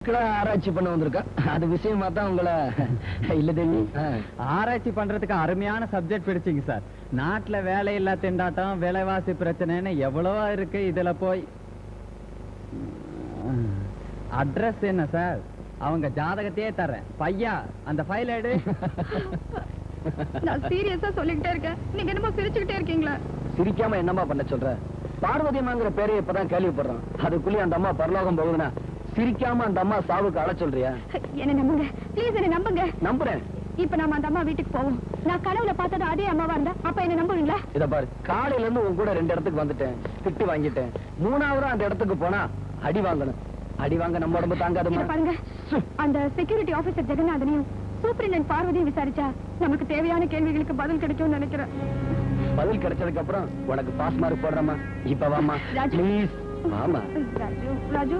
ஆராய்ச்சி பண்ண வந்திருக்கா அது விஷயமா தான் உங்களை இல்ல தேவி ஆராய்ச்சி பண்றதுக்கு அருமையான சப்ஜெக்ட் பிடிச்சிங்க சார். நாட்டுல வேலையில்லா திண்டாட்டம், விலைவாசி பிரச்சனைன்னு எவ்வளவோ இருக்கு. இதுல போய் அட்ரஸ் என்ன சார்? அவங்க ஜாதகத்தையே தர்றேன். பையா அந்த ஃபைல் எடு. நான் சீரியஸா சொல்லிக்கிட்டே இருக்கேன், நீங்க என்னமோ சிரிச்சுக்கிட்டே இருக்கீங்களா? சிரிக்காம என்னமா பண்ண சொல்ற? பார்வதிமாங்கிற பேரை இப்பதான் கேள்விப்படுறோம். அதுக்குள்ளே அந்த அம்மா பரலோகம் போகுதுன்னா சிரிக்காம அந்த அம்மா சாவுக்கு அழ சொல்றியா? என்ன நம்புங்க ப்ளீஸ், என்ன நம்புங்க. நம்புறேன். இப்ப நாம அந்த அம்மா வீட்டுக்கு போவோம். நான் கனவுல பார்த்தது அதே அம்மாவா இருந்தா அப்ப என்ன நம்புவீங்களா? இத பாரு, காலையில இருந்து உன் கூட 2 இடத்துக்கு வந்துட்டேன், திட்டு வாங்கிட்டேன். 3ஆவது அந்த இடத்துக்கு போனா அடி வாங்கணும். அடி வாங்க நம்ம உடம்பு தாங்காதுமா. பாருங்க, அந்த செக்யூரிட்டி ஆபீசர் ஜெகநாதனையும் சூப்பரிண்டென்ட் பார்வதியும் விசாரிச்சா நமக்கு தேவையான கேள்விகளுக்கு பதில் கிடைக்கும்னு நினைக்கிறேன். பதில் கிடைச்சதுக்கு அப்புறம் உனக்கு பாஸ் மார்க் போடுறமா. இப்ப வாமா ப்ளீஸ். வாமா ராஜு. ராஜு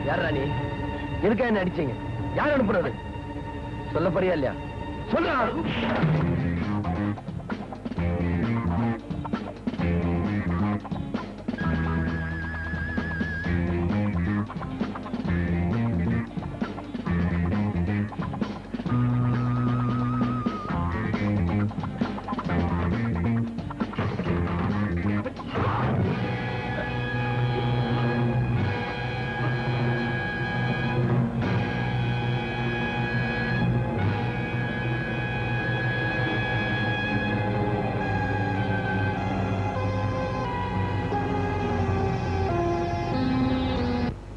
யாரா நீ? எதுக்கா என்ன அடிச்சீங்க? யார் அனுப்புறது? சொல்ல போறியா இல்லையா? சொல்ல.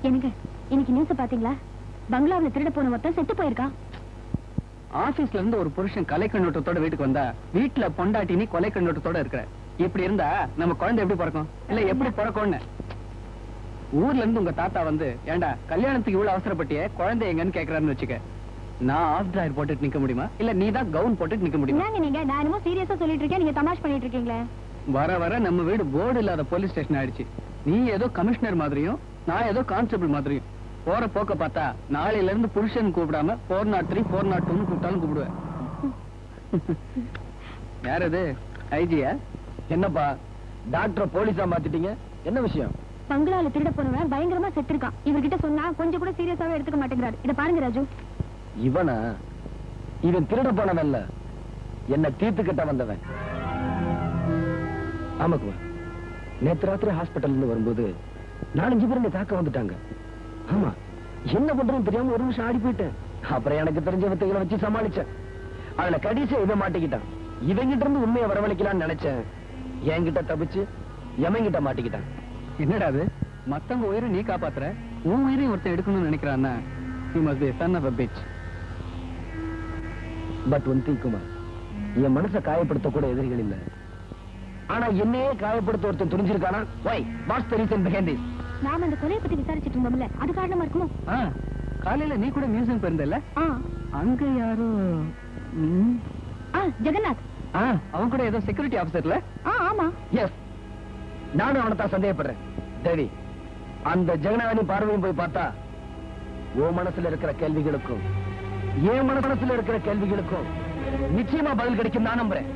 என்னங்க, இன்னைக்கு நியூஸ் பாத்தீங்களா? பங்களாவில திருட போன ஒருத்தன் செத்து போயிருக்கான். ஆபீஸ்ல இருந்து ஒரு புருஷன் கொலை கண்ணோட்டத்தோட வீட்டுக்கு வந்தா வீட்டுல பொண்டாட்டி நீ கொலை கண்ணோட்டத்தோட இருக்கிற. இப்படி இருந்தா நம்ம குழந்தை எப்படி பிறக்கும்? இல்ல எப்படி பிறக்கும்னு ஊர்ல இருந்து உங்க தாத்தா வந்து, ஏண்டா கல்யாணத்துக்கு இவ்வளவு அவசரப்பட்டியே, குழந்தை எங்கன்னு கேக்குறாருன்னு வச்சுக்க. நான் ஆஃப் டிரைவர் போட்டுட்டு நிக்க முடியுமா? இல்ல நீ தான் கவுன் போட்டுட்டு நிக்க முடியுமா? நீங்க நான் என்னமோ சீரியஸா சொல்லிட்டு இருக்கேன், நீங்க தமாஷ் பண்ணிட்டு இருக்கீங்களே. வர வர நம்ம வீடு போர்டு இல்லாத போலீஸ் ஸ்டேஷன் ஆயிடுச்சு. நீ ஏதோ கமிஷனர் மாதிரியும் நான் ஏதோ கான்ஸ்டபிள் மாதிரியும். போற போக்க பார்த்தா நாளையில இருந்து புருஷன் கூப்பிடாம 403 402 கூப்பிட்டாலும் கூப்பிடுவேன். யார் அது? ஐஜியா? என்னப்பா டாக்டர் போலீஸா மாத்திட்டீங்க? என்ன விஷயம்? பங்களால திருட போனவன் பயங்கரமா செத்துருக்கான். இவர்கிட்ட சொன்னா கொஞ்சம் கூட சீரியஸாவே எடுத்துக்க மாட்டேங்கிறாரு. இத பாருங்க ராஜு. இவனா? இவன் திருட போனவன் இல்ல, என்ன தீர்த்து கட்ட வந்தவன். ஆமாக்குவா, நேத்து ராத்திரி ஹாஸ்பிட்டல் இருந்து வரும்போது 4-5 பேர் என்னை தாக்க வந்துட்டாங்க. ஆமா, என்ன பண்றதுன்னு தெரியாம ஒரு நிமிஷம் ஆடி போயிட்டேன். அப்புறம் எனக்கு தெரிஞ்ச வித்தைகளை வச்சு சமாளிச்சேன். அதுல கடைசியா இவன் மாட்டிக்கிட்டான். இவங்கிட்ட இருந்து உண்மையை வரவழைக்கலாம்னு நினைச்சேன். என்கிட்ட தப்பிச்சு எவங்கிட்ட மாட்டிக்கிட்டான். என்னடா அது? மத்தவங்க உயிரை நீ காப்பாத்துற, உன் உயிரையும் ஒருத்தன் எடுக்கணும்னு நினைக்கிறான்னா you must be a son of a bitch. But one thing Kumar, என் மனசை காயப்படுத்த கூட எதிரிகள் இல்ல. ஆனா என்னையே காயப்படுத்த ஒருத்தன் துணிஞ்சிருக்கானா? why? what's the reason behind this? நாம அந்த கொலையை பத்தி விசாரிச்சுட்டு இருந்தோம்ல, அது காரணமா இருக்குமோ? காலையில நீ கூட மியூசியம் போயிருந்தல, அங்க யாரோ ஜெகநாத். அவன் கூட ஏதோ செக்யூரிட்டி ஆபீசர்ல? ஆமா. எஸ், நானும் அவனை தான் சந்தேகப்படுறேன். தேவி, அந்த ஜெகநாதனி பார்வையும் போய் பார்த்தா உன் மனசுல இருக்கிற கேள்விகளுக்கும் என் மனசுல இருக்கிற கேள்விகளுக்கும் நிச்சயமா பதில் கிடைக்கும் நான் நம்புறேன்.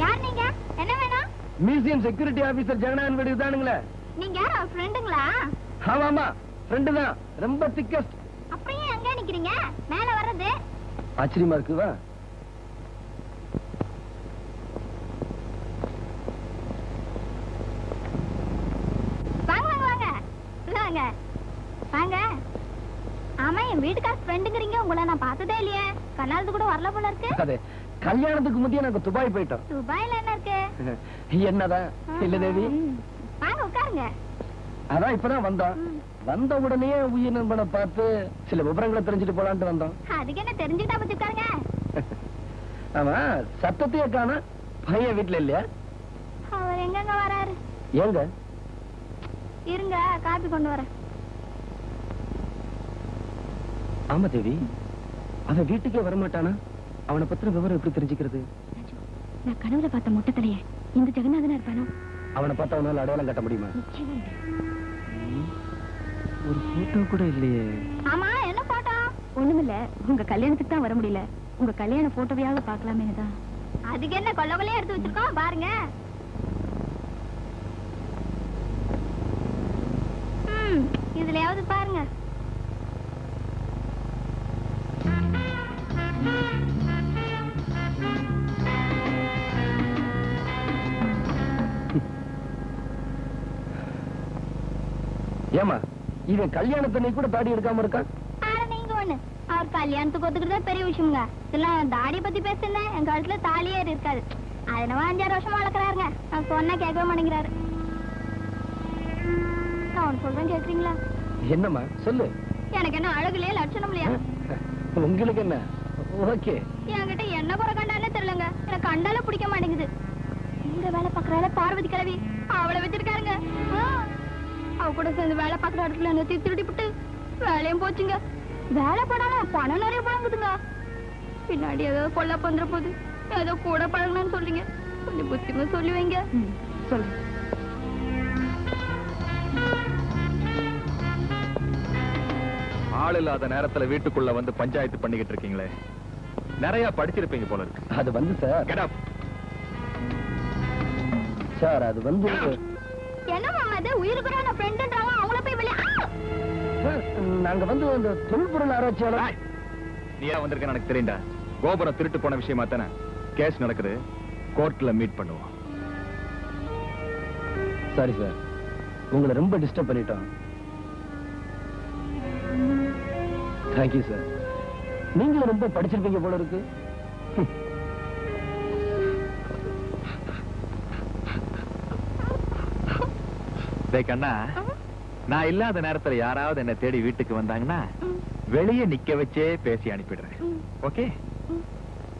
யார் நீங்க? என்ன வேணும்? மியூசியம் செக்யூரிட்டி ஆபீசர் ஜெகநாதன் வீடு தானுங்களே? நீங்க யாரா? ஃப்ரெண்டுங்களா? ஆமா, ஃப்ரெண்டு தான், ரொம்ப திக்கஸ்ட். அப்புறம் ஏன் அங்க நிக்கிறீங்க? மேல வர்றது ஆச்சரியமா இருக்குவா? வாங்க வாங்க வாங்க. உள்ள வாங்க. வாங்க. ஆமா, என் வீட்டுக்கார ஃப்ரெண்டுங்கறீங்க. உங்களை நான் பார்த்ததே இல்லையே. கனாலத்து கூட வரல போல இருக்கு. அதே கல்யாணத்துக்கு முந்தைய நாங்க துபாய் போயிட்டோம். துபாயில என்ன இருக்கு? என்னதான் இல்ல தேவி? வாங்க உட்காருங்க. அதான் இப்பதான் வந்தோம். வந்த உடனே உயிர் நண்பனை பார்த்து சில விவரங்களை தெரிஞ்சுட்டு போலான்ட்டு வந்தோம். அதுக்கு என்ன தெரிஞ்சுக்கிட்டா பத்தி உட்காருங்க. ஆமா, சத்தத்தையே காண. பையன் வீட்டுல இல்லையா? அவர் எங்கங்க வராரு? ஏங்க? இருங்க, காபி கொண்டு வரேன். ஆமா தேவி, அவன் வீட்டுக்கே வரமாட்டானா? அவனை பத்திர விவரம் எப்படி தெரிஞ்சுக்கிறது? நான் கனவுல பார்த்த முட்டத்திலேயே இந்த ஜெகநாதனா இருப்பானோ? அவனை பார்த்து அவனால அடையாளம் கட்ட முடியுமா? ஒரு போட்டோ கூட இல்லையே. ஆமா, என்ன போட்டோ? ஒண்ணுமில்ல, உங்க கல்யாணத்துக்கு தான் வர முடியல. உங்க கல்யாண போட்டோவையாவது பார்க்கலாமே தான். அதுக்கு என்ன கொல்ல கொல்லையா எடுத்து வச்சிருக்கோம் பாருங்க. இதுலயாவது பாருங்க. ஏமா, இவன் கல்யாணத்தன்னை கூட தாடி எடுக்காம இருக்கான்? நீங்க ஒண்ணு, அவர் கல்யாணத்துக்கு ஒத்துக்கிட்டது பெரிய விஷயம்ங்க. இதெல்லாம் தாடியை பத்தி பேசுன என் கழுத்துல தாலியே இருக்காது. அதனால 5-6 வருஷமா வளர்க்கறாருங்க. நான் சொன்னா கேட்கவே மாட்டேங்கிறாரு. நான் சொல்றேன், கேக்குறீங்களா? என்னம்மா சொல்லு. எனக்கு என்ன அழகுலயே லட்சணம் இல்லையா? உங்களுக்கு என்ன? ஓகே. என்கிட்ட என்ன குறை கண்டாலே தெரியலங்க. எனக்கு கண்டால பிடிக்க மாட்டேங்குது. இங்க வேலை பாக்குறால பார்வதி கிழவி, அவளை வச்சிருக்காருங்க. அவ கூட சேர்ந்து வேலை பாக்குற இடத்துல என்ன திருடி விட்டு வேலையும் போச்சுங்க. வேலை போடாம பணம் நிறைய பழங்குதுங்க. பின்னாடி ஏதோ கொல்ல பண்ற போது ஏதோ கூட பழகணும்னு சொல்றீங்க. கொஞ்சம் புத்திமா சொல்லி வைங்க. சொல்லு. ஆள் இல்லாத நேரத்துல வீட்டுக்குள்ள வந்து பஞ்சாயத்து பண்ணிக்கிட்டு இருக்கீங்களே, நிறைய படிச்சிருப்பீங்க போல இருக்கு. அது வந்து சார். Get up. சார் அது வந்து என்ன மாமா இது? உயிருக்குறான ஃப்ரெண்ட்ன்றாங்க, அவங்கள போய் வெளிய. சார், நாங்க வந்து அந்த தொல்பொருள் ஆராய்ச்சியாளர். ஏய், நீ ஏன் வந்திருக்கேன்னு எனக்கு தெரியும்டா. கோபுரம் திருட்டு போன விஷயமா தானே கேஸ் நடக்குது. கோர்ட்ல மீட் பண்ணுவோம். சாரி சார், உங்களை ரொம்ப டிஸ்டர்ப் பண்ணிட்டோம். Thank you sir. நீங்களும் ரொம்ப படிச்சிருப்பீங்க போல இருக்கு. கண்ணா, நான் இல்லாத நேரத்துல யாராவது என்ன தேடி வீட்டுக்கு வந்தாங்கன்னா வெளியே நிக்க வச்சே பேசி அனுப்பிடுறேன். ஓகே,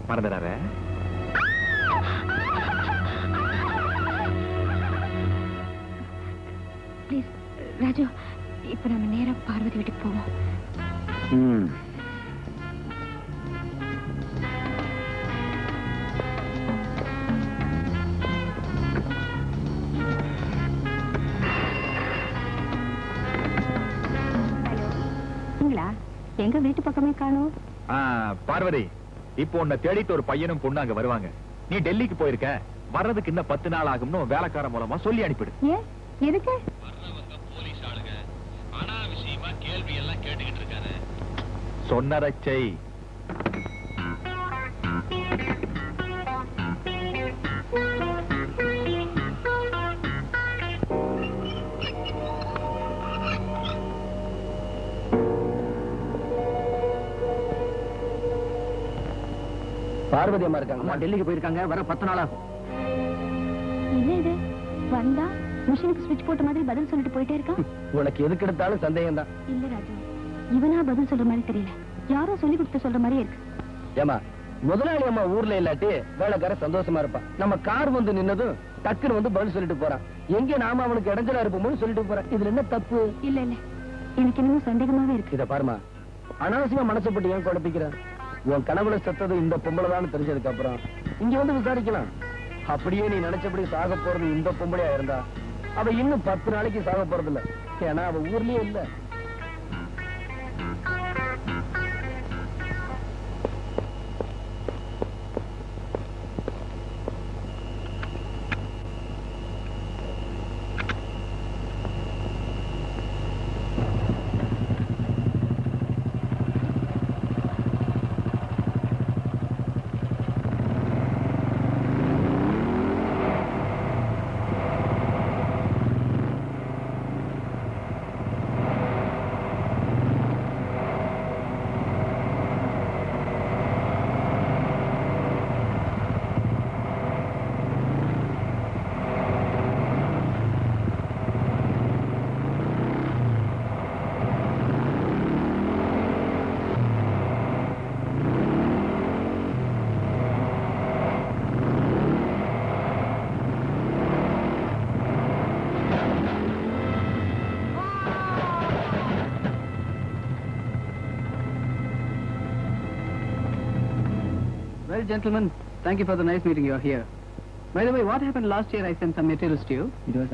மறந்துடாத. பார்வதி வீட்டுக்கு போவோம். ம். நீங்களா? எங்க வீட்டு பக்கமே காணோம். பார்வதி, இப்போ உன்னை தேடிட்டு ஒரு பையனும் பொண்ணு அங்க வருவாங்க. நீ டெல்லிக்கு போயிருக்க, வர்றதுக்கு இன்னும் 10 நாள் ஆகும்னு வேலைக்கார மூலமா சொல்லி அனுப்பிடு. ஏன்? எதுக்கு? வர்றவங்க போலீஸ் ஆளுங்க, அனாவசியமா கேள்வி எல்லாம் கேட்டுக்கிட்டு இருக்காரு. சொன்னதை செய். பார்வதி அம்மா இருக்காங்க. அம்மா டெல்லிக்கு போயிருக்காங்க, வர 10 நாள் ஆகும். என்ன இது? வந்தா மிஷினுக்கு ஸ்விட்ச் போட்ட மாதிரி பதில் சொல்லிட்டு போயிட்டே இருக்கான். உனக்கு எதுக்கு எடுத்தாலும் சந்தேகம் தான். இல்ல ராஜு, இவனா பதில் சொல்ற மாதிரி தெரியல. யாரோ சொல்லி கொடுத்து சொல்ற மாதிரியே இருக்கு. ஏமா, முதலாளி அம்மா ஊர்ல இல்லாட்டி வேலைக்கார சந்தோஷமா இருப்பான். நம்ம கார் வந்து நின்னதும் டக்குன்னு வந்து பதில் சொல்லிட்டு போறான். எங்க நாம அவனுக்கு இடைஞ்சலா இருப்போம்னு சொல்லிட்டு போறான். இதுல என்ன தப்பு? இல்ல இல்ல, எனக்கு இன்னும் சந்தேகமாவே இருக்கு. இத பாருமா, அனாவசியமா மனசப்பட்டு ஏன் குழப்பிக்கிற? உன் கனவுல செத்தது இந்த பொம்பளை தான் தெரிஞ்சதுக்கு அப்புறம் இங்க வந்து விசாரிக்கலாம். அப்படியே நீ நினைச்சபடி சாக போறது இந்த பொம்பளையா இருந்தா அவ இன்னும் 10 நாளைக்கு சாக போறது இல்ல. ஏன்னா அவ ஊர்லயே இல்ல. Well, gentlemen, thank you for the nice meeting you are here. By the way, what happened last year? I sent some materials to you. It was